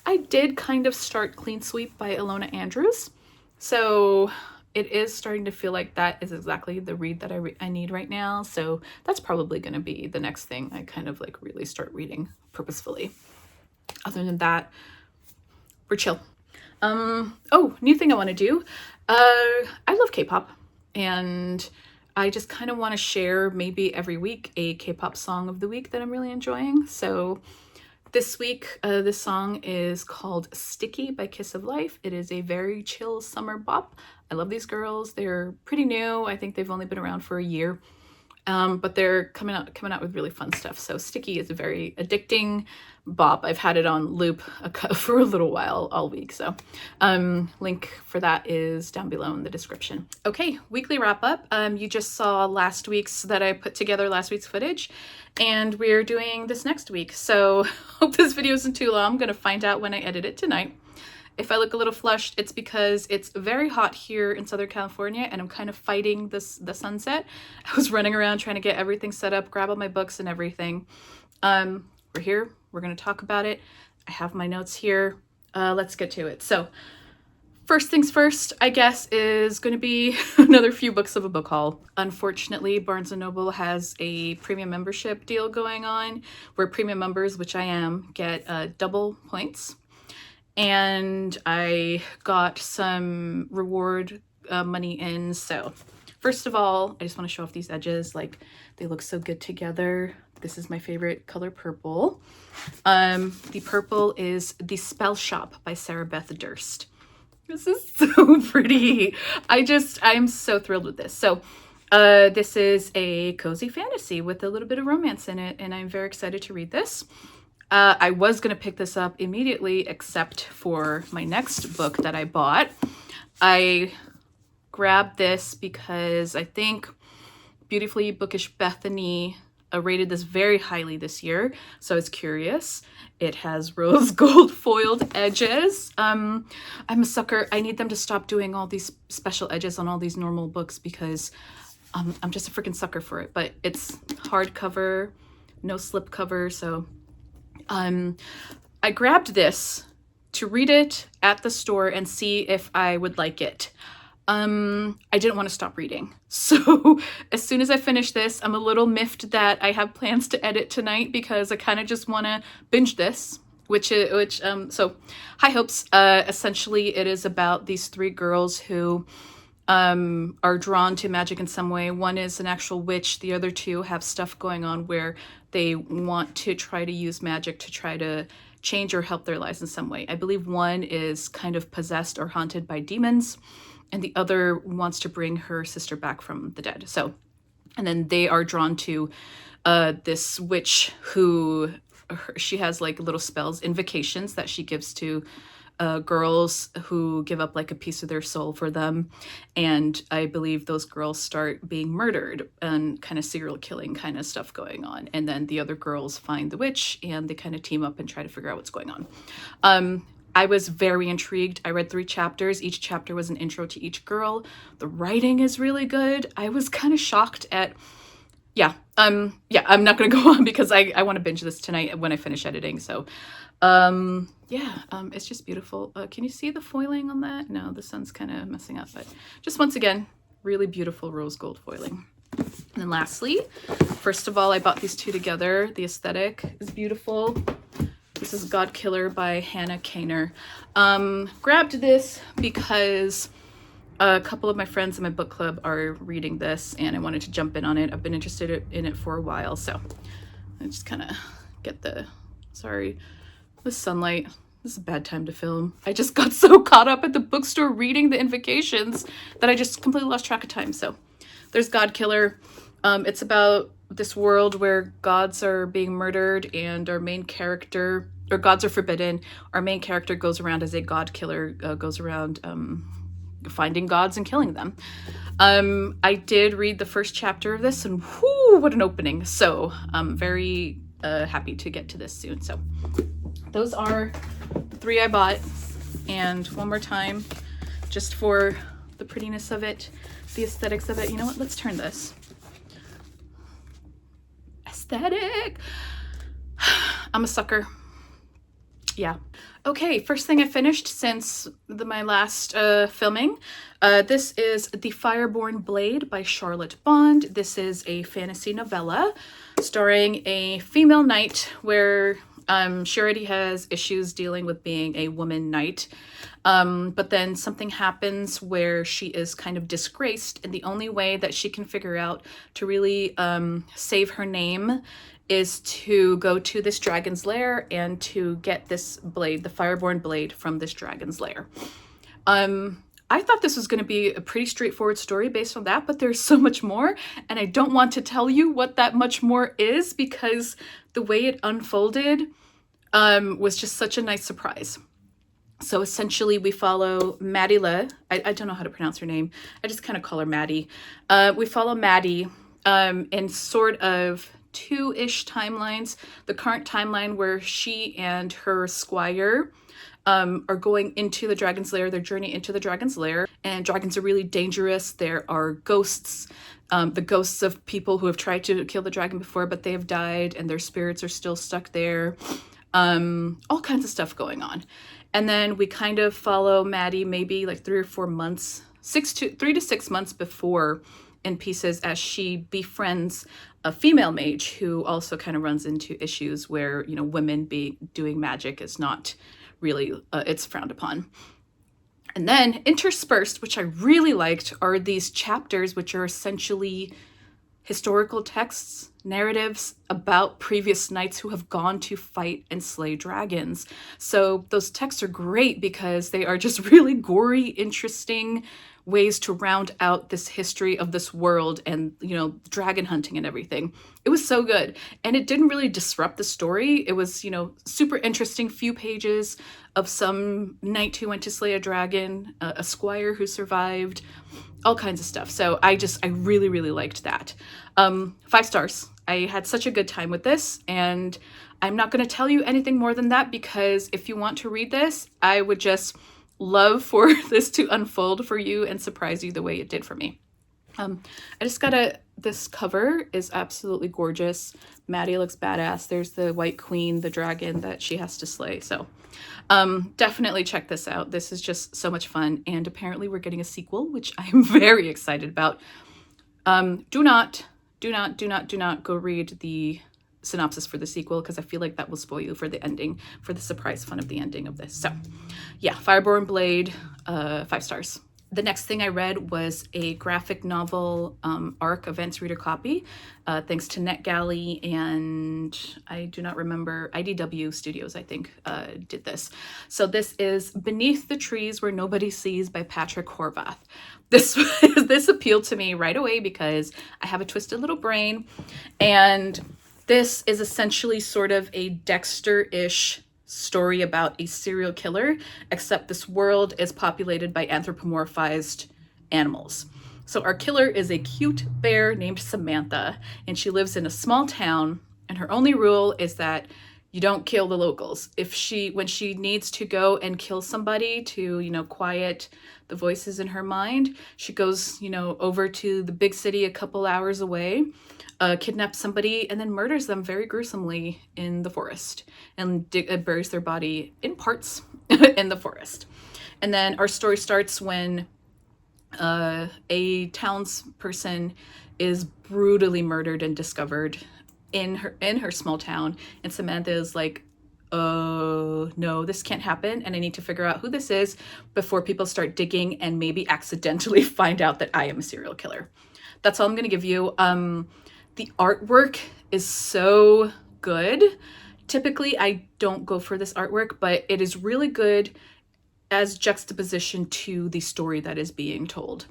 I did kind of start Clean Sweep by Ilona Andrews. So it is starting to feel like that is exactly the read that I need right now. So that's probably going to be the next thing I kind of like really start reading purposefully. Other than that, we're chill. Oh, new thing I want to do. I love K-pop, and I just kind of want to share maybe every week a K-pop song of the week that I'm really enjoying. So this week, this song is called Sticky by Kiss of Life. It is a very chill summer bop. I love these girls. They're pretty new. I think they've only been around for a year. But they're coming out with really fun stuff. So Sticky is a very addicting bop. I've had it on loop for a little while all week. So link for that is down below in the description. Okay, weekly wrap up. You just saw last week's that I put together last week's footage, and we're doing this next week. So hope this video isn't too long. I'm gonna find out when I edit it tonight. If I look a little flushed, it's because it's very hot here in Southern California and I'm kind of fighting the sunset. I was running around trying to get everything set up, grab all my books and everything. We're here. We're going to talk about it. I have my notes here. Let's get to it. So first things first, I guess, is going to be another few books of a book haul. Unfortunately, Barnes & Noble has a premium membership deal going on where premium members, which I am, get double points. And I got some reward money in. So first of all, I just want to show off these edges. Like, they look so good together. This is my favorite color, purple. The purple is The Spell Shop by Sarah Beth Durst. This is so pretty. I'm so thrilled with this. So this is a cozy fantasy with a little bit of romance in it, and I'm very excited to read this. I was going to pick this up immediately, except for my next book that I bought. I grabbed this because I think Beautifully Bookish Bethany rated this very highly this year, so I was curious. It has rose gold foiled edges. I'm a sucker. I need them to stop doing all these special edges on all these normal books because I'm just a freaking sucker for it. But it's hardcover, no slip cover, so I grabbed this to read it at the store and see if I would like it. I didn't want to stop reading. So as soon as I finish this, I'm a little miffed that I have plans to edit tonight because I kind of just want to binge this, so high hopes. Essentially it is about these 3 girls who are drawn to magic in some way. One is an actual witch. The other 2 have stuff going on where they want to try to use magic to try to change or help their lives in some way. I believe one is kind of possessed or haunted by demons, and the other wants to bring her sister back from the dead. So, and then they are drawn to this witch who, she has like little spells, invocations that she gives to girls who give up like a piece of their soul for them. And I believe those girls start being murdered and kind of serial killing kind of stuff going on. And then the other girls find the witch and they kind of team up and try to figure out what's going on. I was very intrigued. I read 3 chapters. Each chapter was an intro to each girl. The writing is really good. I was kind of shocked at, I'm not going to go on because I want to binge this tonight when I finish editing. So, it's just beautiful. Can you see the foiling on that? No, the sun's kind of messing up, but just once again, really beautiful rose gold foiling. And then lastly, first of all, I bought these 2 together. The aesthetic is beautiful. This is God Killer by Hannah Kaner. Grabbed this because a couple of my friends in my book club are reading this and I wanted to jump in on it. I've been interested in it for a while, so I just kind of get the sunlight. This is a bad time to film. I just got so caught up at the bookstore reading the invocations that I just completely lost track of time. So there's God Killer. It's about this world where gods are being murdered and our main character or gods are forbidden. Our main character goes around as a god killer, goes around finding gods and killing them. I did read the first chapter of this, and whoo, what an opening. So I'm very happy to get to this soon. So those are the 3 I bought. And one more time, just for the prettiness of it, the aesthetics of it. You know what? Let's turn this. Aesthetic. I'm a sucker. Yeah. Okay, first thing I finished since my last filming. This is The Fireborne Blade by Charlotte Bond. This is a fantasy novella starring a female knight where she already has issues dealing with being a woman knight. But then something happens where she is kind of disgraced, and the only way that she can figure out to really save her name is to go to this dragon's lair and to get this blade, the Fireborne Blade, from this dragon's lair. I thought this was going to be a pretty straightforward story based on that, but there's so much more, and I don't want to tell you what that much more is because the way it unfolded was just such a nice surprise. So essentially we follow Maddie. I don't know how to pronounce her name. I just kind of call her Maddie. We follow Maddie in sort of 2-ish timelines. The current timeline where she and her squire are going into the dragon's lair, their journey into the dragon's lair, and dragons are really dangerous. There are ghosts, the ghosts of people who have tried to kill the dragon before, but they have died and their spirits are still stuck there. All kinds of stuff going on. And then we kind of follow Maddie maybe like 3 or 4 months, 3 to 6 months before in pieces as she befriends a female mage who also kind of runs into issues where, you know, women doing magic is not really, it's frowned upon. And then interspersed, which I really liked, are these chapters which are essentially historical texts, narratives about previous knights who have gone to fight and slay dragons. So those texts are great because they are just really gory, interesting ways to round out this history of this world and, you know, dragon hunting and everything. It was so good. And it didn't really disrupt the story. It was, you know, super interesting, few pages of some knight who went to slay a dragon, a squire who survived, all kinds of stuff. So I really, really liked that. 5 stars. I had such a good time with this, and I'm not going to tell you anything more than that because if you want to read this, I would just love for this to unfold for you and surprise you the way it did for me. I just this cover is absolutely gorgeous. Maddie looks badass. There's the White Queen, the dragon that she has to slay. So definitely check this out. This is just so much fun. And apparently we're getting a sequel, which I'm very excited about. Do not go read the synopsis for the sequel because I feel like that will spoil you for the ending, for the surprise fun of the ending of this. So yeah, Fireborne Blade, 5 stars. The next thing I read was a graphic novel ARC Events Reader copy, thanks to NetGalley and I do not remember, IDW Studios, I think, did this. So this is Beneath the Trees Where Nobody Sees by Patrick Horvath. This appealed to me right away because I have a twisted little brain, and this is essentially sort of a Dexter-ish story about a serial killer, except this world is populated by anthropomorphized animals. So our killer is a cute bear named Samantha, and she lives in a small town, and her only rule is that you don't kill the locals. When she needs to go and kill somebody to, you know, quiet the voices in her mind, she goes, you know, over to the big city a couple hours away, kidnaps somebody, and then murders them very gruesomely in the forest and buries their body in parts in the forest. And then our story starts when a townsperson is brutally murdered and discovered in her small town, and Samantha is like, oh no, this can't happen, and I need to figure out who this is before people start digging and maybe accidentally find out that I am a serial killer. That's all I'm gonna give you. The artwork is so good. Typically I don't go for this artwork, but it is really good as juxtaposition to the story that is being told.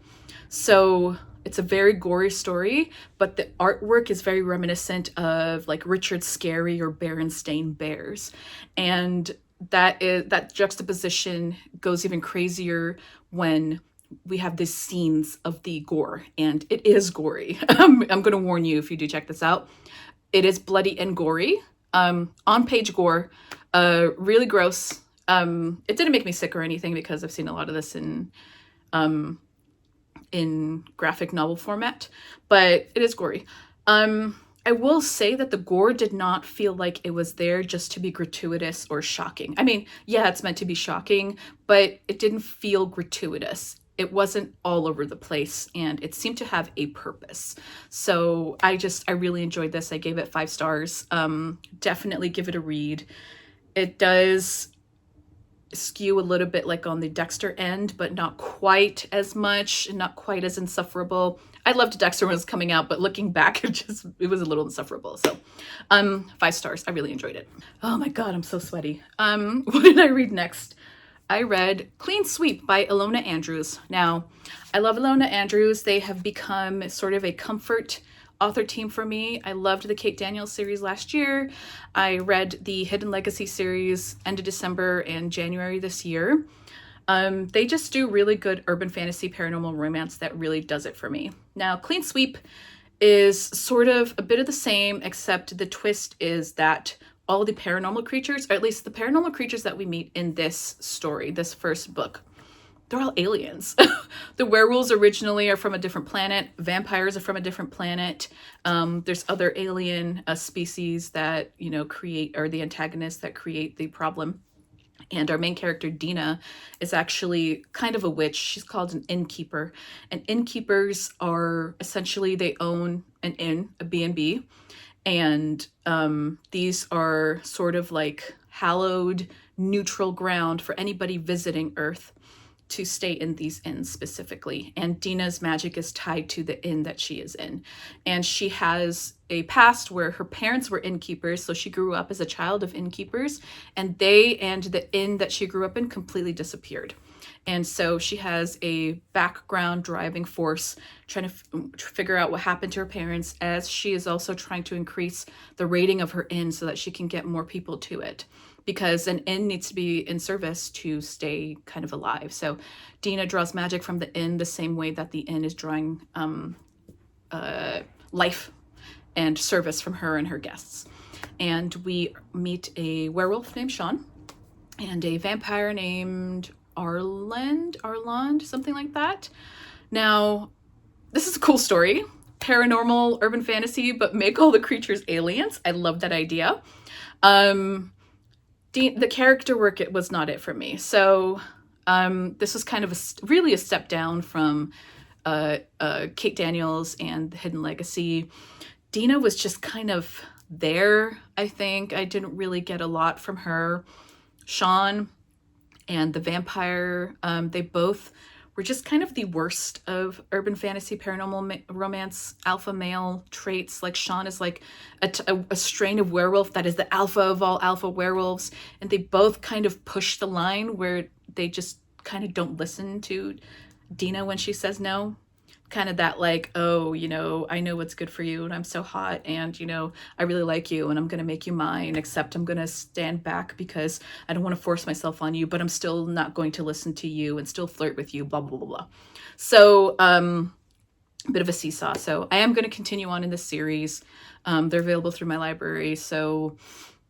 So It's a very gory story, but the artwork is very reminiscent of like Richard Scarry or Berenstain Bears. And that juxtaposition goes even crazier when we have these scenes of the gore, and it is gory. I'm going to warn you if you do check this out. It is bloody and gory. On-page gore, really gross. It didn't make me sick or anything because I've seen a lot of this in graphic novel format, but it is gory. I will say that the gore did not feel like it was there just to be gratuitous or shocking. I mean, yeah, it's meant to be shocking, but it didn't feel gratuitous. It wasn't all over the place, and it seemed to have a purpose. So I really enjoyed this. I gave it 5 stars. Definitely give it a read. It does skew a little bit like on the Dexter end, but not quite as much, not quite as insufferable. I loved Dexter when it was coming out, but looking back, it was a little insufferable. So 5 stars. I really enjoyed it. Oh my god, I'm so sweaty. What did I read next? I read Clean Sweep by Ilona Andrews. Now, I love Ilona Andrews. They have become sort of a comfort author team for me. I loved the Kate Daniels series last year. I read the Hidden Legacy series end of December and January this year. They just do really good urban fantasy paranormal romance that really does it for me. Now, Clean Sweep is sort of a bit of the same, except the twist is that all the paranormal creatures, or at least the paranormal creatures that we meet in this story, this first book, they're all aliens. The werewolves originally are from a different planet. Vampires are from a different planet. There's other alien species that, are the antagonists that create the problem. And our main character, Dina, is actually kind of a witch. She's called an innkeeper. And innkeepers are essentially, they own an inn, a B&B. And these are sort of like hallowed, neutral ground for anybody visiting Earth to stay in these inns specifically. And Dina's magic is tied to the inn that she is in. And she has a past where her parents were innkeepers, so she grew up as a child of innkeepers, and they and the inn that she grew up in completely disappeared. And so she has a background driving force trying to figure out what happened to her parents, as she is also trying to increase the rating of her inn so that she can get more people to it, because an inn needs to be in service to stay kind of alive. So Dina draws magic from the inn the same way that the inn is drawing life and service from her and her guests. And we meet a werewolf named Sean and a vampire named Arland, something like that. Now, this is a cool story. Paranormal, urban fantasy, but make all the creatures aliens. I love that idea. The character work, it was not it for me. So this was kind of really a step down from Kate Daniels and The Hidden Legacy. Dina was just kind of there, I think. I didn't really get a lot from her. Sean and the vampire, they both were just kind of the worst of urban fantasy paranormal romance alpha male traits. Like Sean is like a strain of werewolf that is the alpha of all alpha werewolves, and they both kind of push the line where they just kind of don't listen to Dina when she says no. Kind of that like, oh, I know what's good for you and I'm so hot and, I really like you and I'm going to make you mine, except I'm going to stand back because I don't want to force myself on you, but I'm still not going to listen to you and still flirt with you, blah, blah, blah, blah. So a bit of a seesaw. So I am going to continue on in this series. They're available through my library. So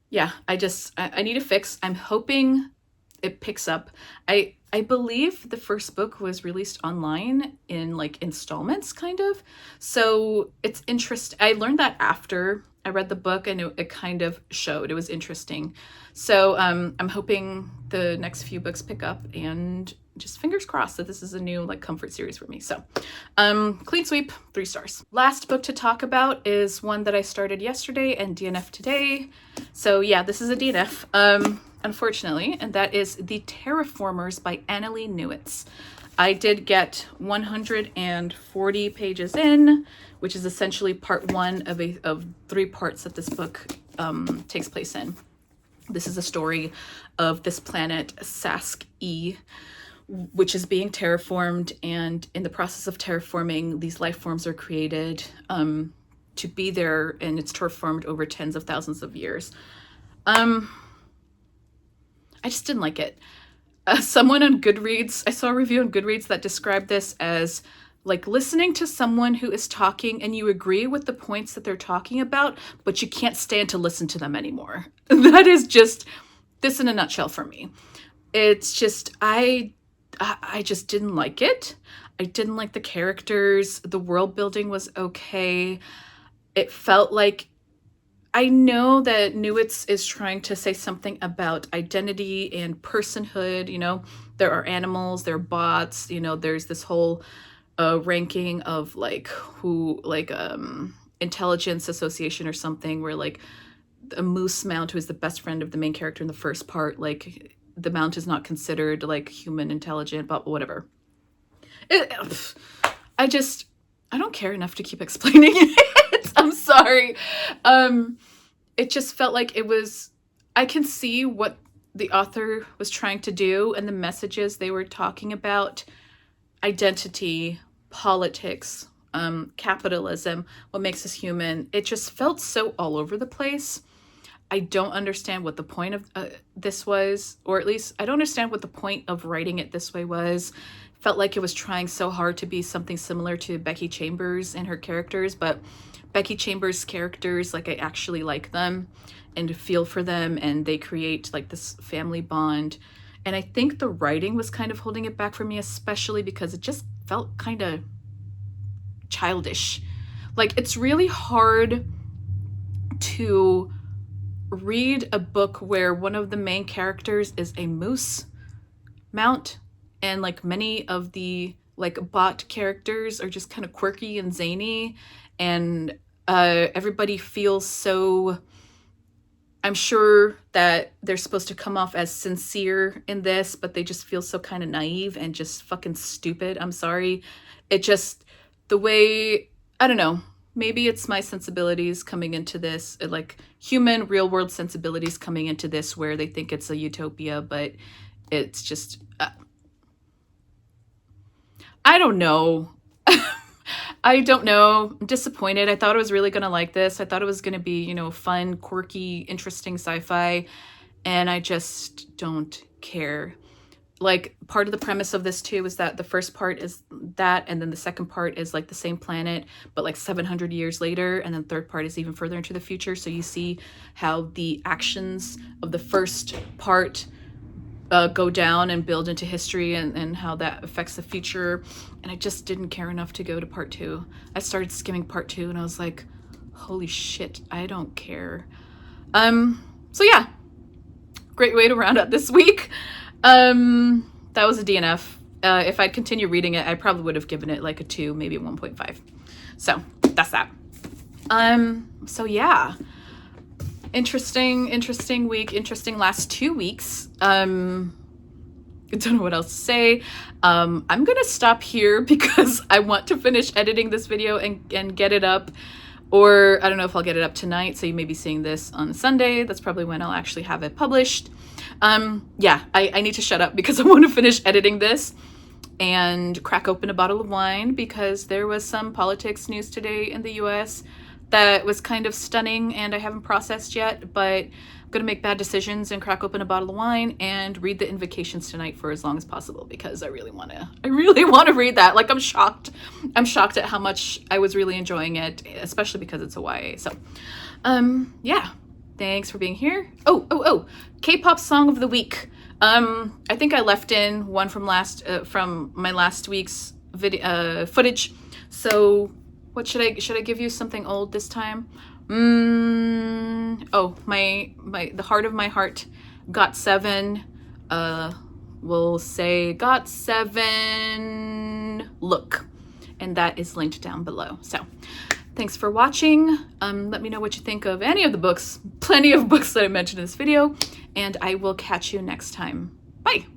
yeah, I need a fix. I'm hoping it picks up. I believe the first book was released online in like installments, kind of. So it's interesting. I learned that after I read the book, and it kind of showed. It was interesting. So I'm hoping the next few books pick up, and just fingers crossed that this is a new like comfort series for me. So Clean Sweep, 3 stars. Last book to talk about is one that I started yesterday and DNF today. So yeah, this is a DNF. Unfortunately, and that is The Terraformers by Annalee Newitz. I did get 140 pages in, which is essentially part 1 of 3 parts that this book takes place in. This is a story of this planet, Sask E, which is being terraformed, and in the process of terraforming, these life forms are created to be there, and it's terraformed over tens of thousands of years. I just didn't like it. Someone on Goodreads, I saw a review on Goodreads that described this as like listening to someone who is talking and you agree with the points that they're talking about, but you can't stand to listen to them anymore. That is just this in a nutshell for me. It's just, I just didn't like it. I didn't like the characters. The world building was okay. It felt like, I know that Newitz is trying to say something about identity and personhood. You know, there are animals, there are bots, you know, there's this whole ranking of like who, like intelligence association or something, where like a moose mount, who is the best friend of the main character in the first part, like the mount is not considered like human intelligent, but whatever. I don't care enough to keep explaining it. I'm sorry. It just felt like it was, I can see what the author was trying to do and the messages they were talking about: identity, politics, capitalism, what makes us human. It just felt so all over the place. I don't understand what the point of this was, or at least I don't understand what the point of writing it this way was. Felt like it was trying so hard to be something similar to Becky Chambers and her characters, but Becky Chambers' characters, like I actually like them and feel for them, and they create like this family bond. And I think the writing was kind of holding it back for me, especially because it just felt kind of childish. Like, it's really hard to read a book where one of the main characters is a moose mount, and like many of the like bot characters are just kind of quirky and zany, and everybody feels so, I'm sure that they're supposed to come off as sincere in this, but they just feel so kind of naive and just fucking stupid. I'm sorry. It just, the way, I don't know, maybe it's my sensibilities coming into this, like human real world sensibilities coming into this, where they think it's a utopia, but it's just, I don't know. I don't know. I'm disappointed. I thought I was really going to like this. I thought it was going to be, you know, fun, quirky, interesting sci-fi, and I just don't care. Like, part of the premise of this too is that the first part is that, and then the second part is like the same planet, but like 700 years later, and then the third part is even further into the future. So you see how the actions of the first part go down and build into history, and how that affects the future. And I just didn't care enough to go to part 2. I started skimming part 2 and I was like, holy shit, I don't care. So yeah, great way to round out this week. That was a DNF. If I'd continued reading it, I probably would have given it like a 2, maybe 1.5. So that's that. So yeah, interesting week, interesting last 2 weeks. I don't know what else to say. I'm gonna stop here because I want to finish editing this video and get it up, or I don't know if I'll get it up tonight, so you may be seeing this on Sunday. That's probably when I'll actually have it published. Yeah, I need to shut up because I want to finish editing this and crack open a bottle of wine, because there was some politics news today in the US that was kind of stunning and I haven't processed yet, but I'm gonna make bad decisions and crack open a bottle of wine and read the invocations tonight for as long as possible, because I really want to read that. Like, I'm shocked at how much I was really enjoying it, especially because it's a YA. So yeah, thanks for being here. Oh, K-pop song of the week. I think I left in one from my last week's video footage. So what should I give you? Something old this time? Oh, the heart of my heart, GOT7. We'll say GOT7 Look, and that is linked down below. So thanks for watching. Let me know what you think of any of the books, plenty of books that I mentioned in this video, and I will catch you next time. Bye.